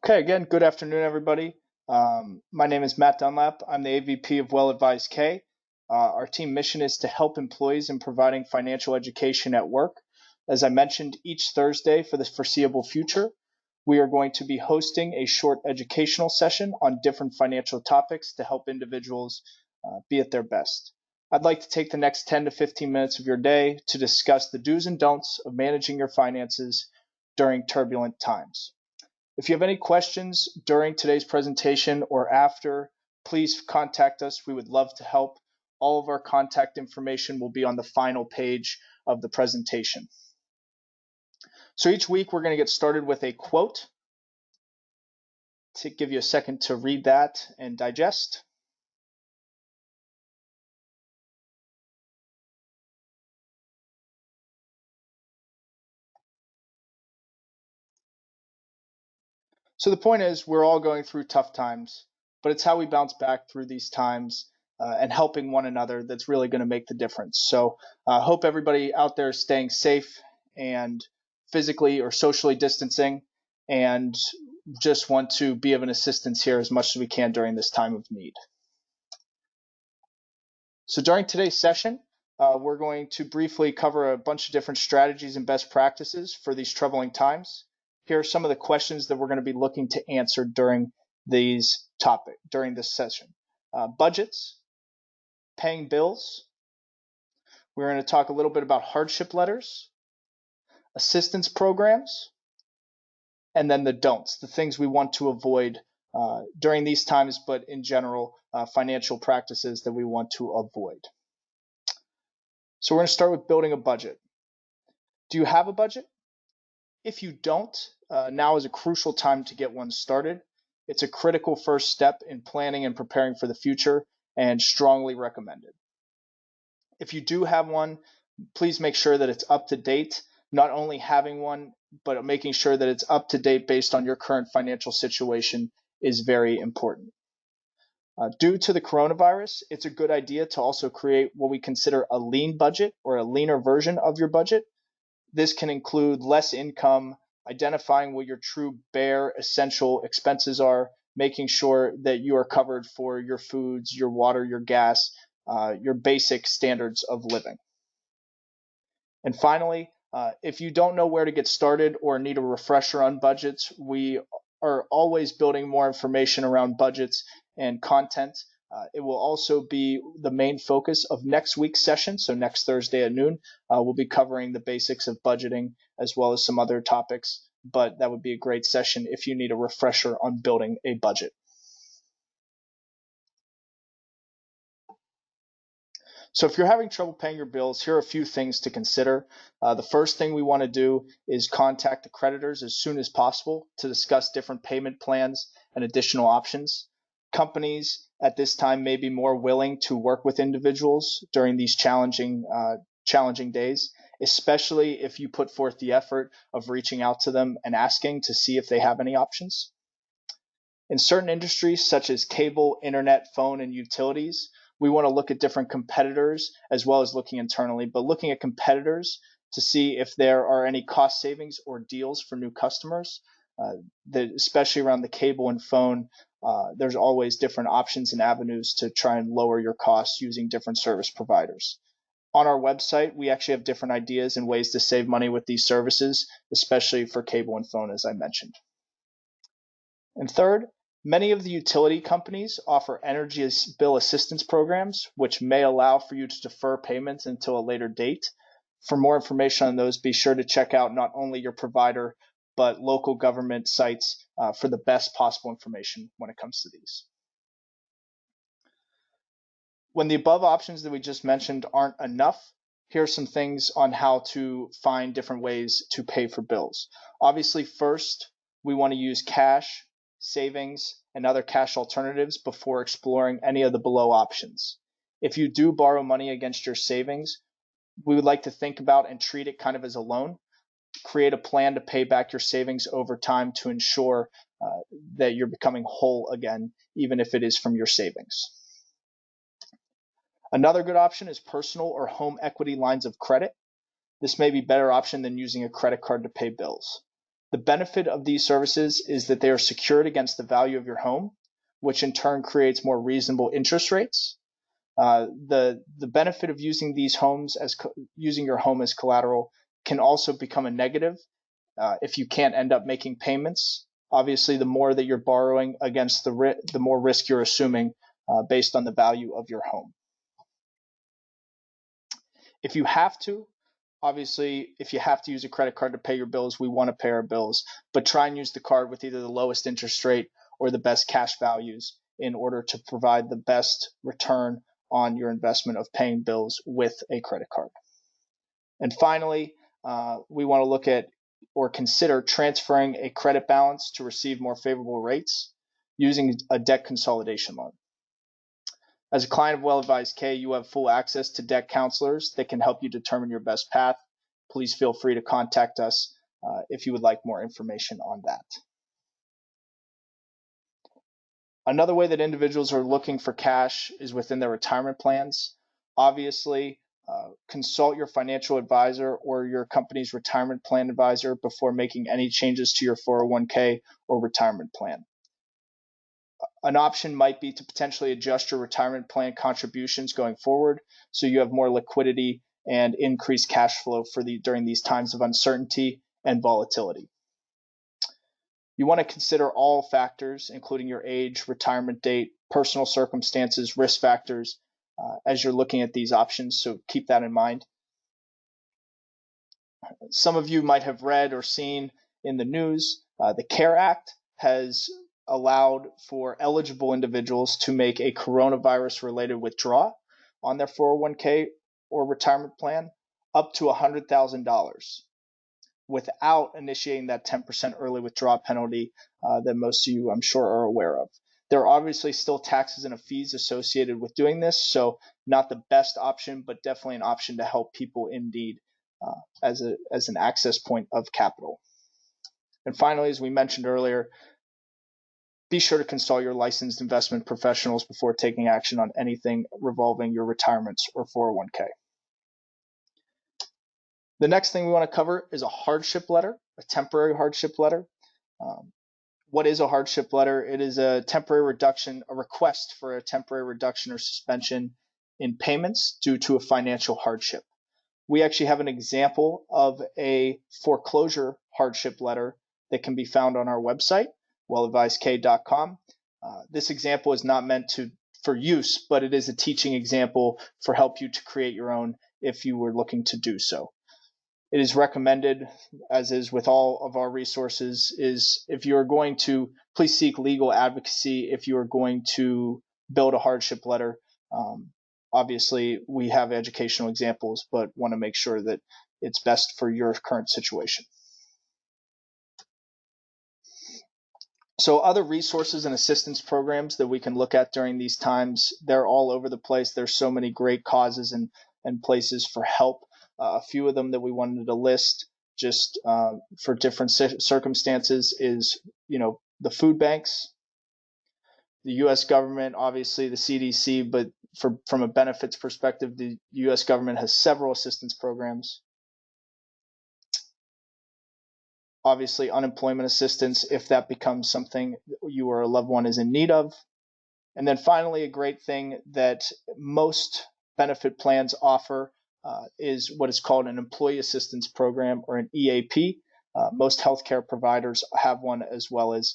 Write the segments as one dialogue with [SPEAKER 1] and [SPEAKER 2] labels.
[SPEAKER 1] Okay, again, good afternoon, everybody. My name is Matt Dunlap. I'm the AVP of WellAdvised K. Our team mission is to help employees in providing financial education at work. As I mentioned, each Thursday for the foreseeable future, we are going to be hosting a short educational session on different financial topics to help individuals be at their best. I'd like to take the next 10 to 15 minutes of your day to discuss the do's and don'ts of managing your finances during turbulent times. If you have any questions during today's presentation or after, please contact us. We would love to help. All of our contact information will be on the final page of the presentation. So each week we're going to get started with a quote to give you a second to read that and digest. So the point is, we're all going through tough times, but it's how we bounce back through these times and helping one another that's really going to make the difference. So I hope everybody out there is staying safe and physically or socially distancing, and just want to be of an assistance here as much as we can during this time of need. So during today's session, we're going to briefly cover a bunch of different strategies and best practices for these troubling times. Here are some of the questions that we're going to be looking to answer during this session. Budgets, paying bills. We're going to talk a little bit about hardship letters, assistance programs, and then the don'ts, the things we want to avoid during these times, but in general, financial practices that we want to avoid. So we're going to start with building a budget. Do you have a budget? If you don't, now is a crucial time to get one started. It's a critical first step in planning and preparing for the future, and strongly recommended. If you do have one, please make sure that it's up to date. Not only having one, but making sure that it's up to date based on your current financial situation is very important. Due to the coronavirus, it's a good idea to also create what we consider a lean budget, or a leaner version of your budget. This can include less income, identifying what your true bare essential expenses are, making sure that you are covered for your foods, your water, your gas, your basic standards of living. And finally, if you don't know where to get started or need a refresher on budgets, we are always building more information around budgets and content. It will also be the main focus of next week's session. So next Thursday at noon, we'll be covering the basics of budgeting as well as some other topics. But that would be a great session if you need a refresher on building a budget. So if you're having trouble paying your bills, here are a few things to consider. The first thing we want to do is contact the creditors as soon as possible to discuss different payment plans and additional options. Companies at this time may be more willing to work with individuals during these challenging days, especially if you put forth the effort of reaching out to them and asking to see if they have any options. In certain industries, such as cable, internet, phone, and utilities, we want to look at different competitors as well as looking internally, but looking at competitors to see if there are any cost savings or deals for new customers. Especially around the cable and phone, there's always different options and avenues to try and lower your costs using different service providers. On our website, we actually have different ideas and ways to save money with these services, especially for cable and phone, as I mentioned. And third, many of the utility companies offer energy bill assistance programs, which may allow for you to defer payments until a later date. For more information on those, be sure to check out not only your provider, but local government sites for the best possible information when it comes to these. When the above options that we just mentioned aren't enough, here are some things on how to find different ways to pay for bills. Obviously, first, we want to use cash, savings, and other cash alternatives before exploring any of the below options. If you do borrow money against your savings, we would like to think about and treat it kind of as a loan. Create a plan to pay back your savings over time to ensure that you're becoming whole again, even if it is from your savings. Another good option is personal or home equity lines of credit. This may be a better option than using a credit card to pay bills. The benefit of these services is that they are secured against the value of your home, which in turn creates more reasonable interest rates. The benefit of using these homes as using your home as collateral can also become a negative if you can't end up making payments. Obviously, the more that you're borrowing against the more risk you're assuming based on the value of your home. If you have to, obviously, if you have to use a credit card to pay your bills, we want to pay our bills, but try and use the card with either the lowest interest rate or the best cash values in order to provide the best return on your investment of paying bills with a credit card. And finally, we want to look at or consider transferring a credit balance to receive more favorable rates using a debt consolidation loan. As a client of WellAdvised K, you have full access to debt counselors that can help you determine your best path. Please feel free to contact us if you would like more information on that. Another way that individuals are looking for cash is within their retirement plans. Obviously, consult your financial advisor or your company's retirement plan advisor before making any changes to your 401k or retirement plan. An option might be to potentially adjust your retirement plan contributions going forward so you have more liquidity and increased cash flow during these times of uncertainty and volatility. You want to consider all factors, including your age, retirement date, personal circumstances, risk factors, as you're looking at these options, so keep that in mind. Some of you might have read or seen in the news, the CARE Act has allowed for eligible individuals to make a coronavirus-related withdrawal on their 401k or retirement plan up to $100,000 without initiating that 10% early withdrawal penalty that most of you, I'm sure, are aware of. There are obviously still taxes and fees associated with doing this, so not the best option, but definitely an option to help people in need as an access point of capital. And finally, as we mentioned earlier, be sure to consult your licensed investment professionals before taking action on anything revolving your retirements or 401k. The next thing we want to cover is a hardship letter, a temporary hardship letter. What is a hardship letter? It is a temporary reduction, a request for a temporary reduction or suspension in payments due to a financial hardship. We actually have an example of a foreclosure hardship letter that can be found on our website, welladvisedk.com. This example is not meant for use, but it is a teaching example for help you to create your own if you were looking to do so. It is recommended, as is with all of our resources, is if you are going to, please seek legal advocacy if you are going to build a hardship letter. Obviously, we have educational examples, but want to make sure that it's best for your current situation. So other resources and assistance programs that we can look at during these times, they're all over the place. There's so many great causes and places for help. A few of them that we wanted to list just for different circumstances is, the food banks, the U.S. government, obviously the CDC, but from a benefits perspective, the U.S. government has several assistance programs. Obviously, unemployment assistance, if that becomes something you or a loved one is in need of. And then finally, a great thing that most benefit plans offer is what is called an employee assistance program, or an EAP. Most healthcare providers have one, as well as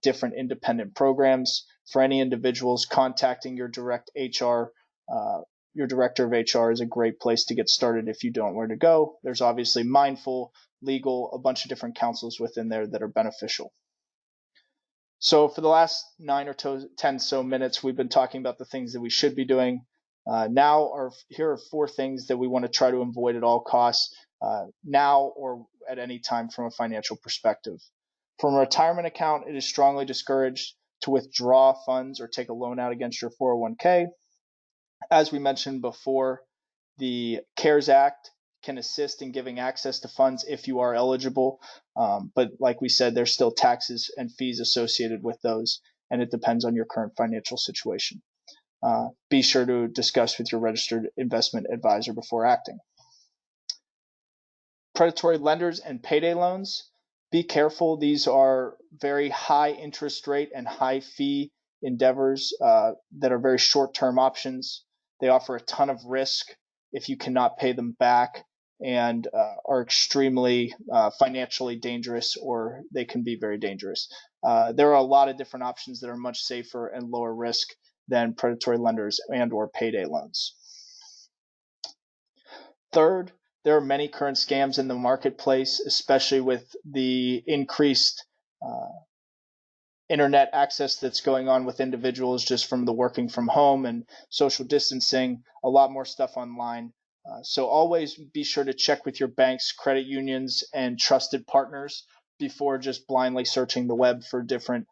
[SPEAKER 1] different independent programs. For any individuals, contacting your direct HR, your director of HR is a great place to get started if you don't know where to go. There's obviously Mindful, Legal, a bunch of different councils within there that are beneficial. So for the last 9 or 10 so minutes, we've been talking about the things that we should be doing. Here are 4 things that we want to try to avoid at all costs now or at any time from a financial perspective. From a retirement account, it is strongly discouraged to withdraw funds or take a loan out against your 401k. As we mentioned before, the CARES Act can assist in giving access to funds if you are eligible, but like we said, there's still taxes and fees associated with those, and it depends on your current financial situation. Be sure to discuss with your registered investment advisor before acting. Predatory lenders and payday loans. be careful. These are very high interest rate and high fee endeavors that are very short-term options. They offer a ton of risk if you cannot pay them back, and are extremely financially dangerous, or they can be very dangerous. There are a lot of different options that are much safer and lower risk than predatory lenders and or payday loans. Third, there are many current scams in the marketplace, especially with the increased internet access that's going on with individuals just from the working from home and social distancing, a lot more stuff online. So always be sure to check with your banks, credit unions, and trusted partners before just blindly searching the web for different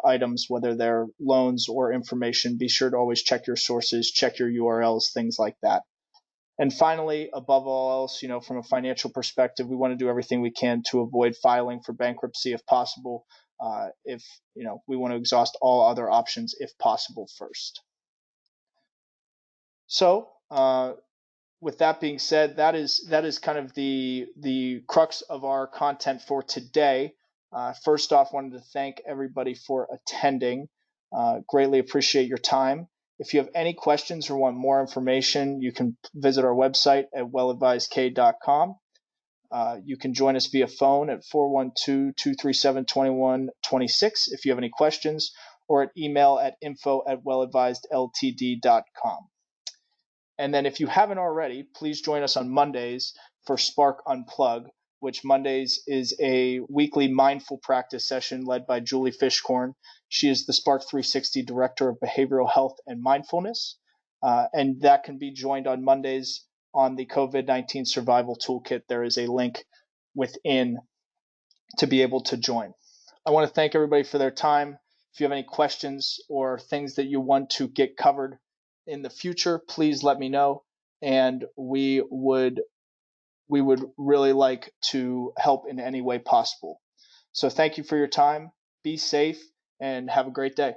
[SPEAKER 1] items, whether they're loans or information. Be sure to always check your sources, check your URLs, things like that. And finally, above all else, from a financial perspective, we want to do everything we can to avoid filing for bankruptcy if possible. If we want to exhaust all other options if possible first. So, with that being said, that is kind of the crux of our content for today. First off, wanted to thank everybody for attending. Greatly appreciate your time. If you have any questions or want more information, you can visit our website at welladvisedk.com. You can join us via phone at 412-237-2126 if you have any questions, or at email at info@welladvisedltd.com. And then if you haven't already, please join us on Mondays for Spark Unplug, which Mondays is a weekly mindful practice session led by Julie Fishkorn. She is the Spark 360 Director of Behavioral Health and Mindfulness, and that can be joined on Mondays on the COVID-19 Survival Toolkit. There is a link within to be able to join. I want to thank everybody for their time. If you have any questions or things that you want to get covered in the future, please let me know, and we would really like to help in any way possible. So thank you for your time. Be safe and have a great day.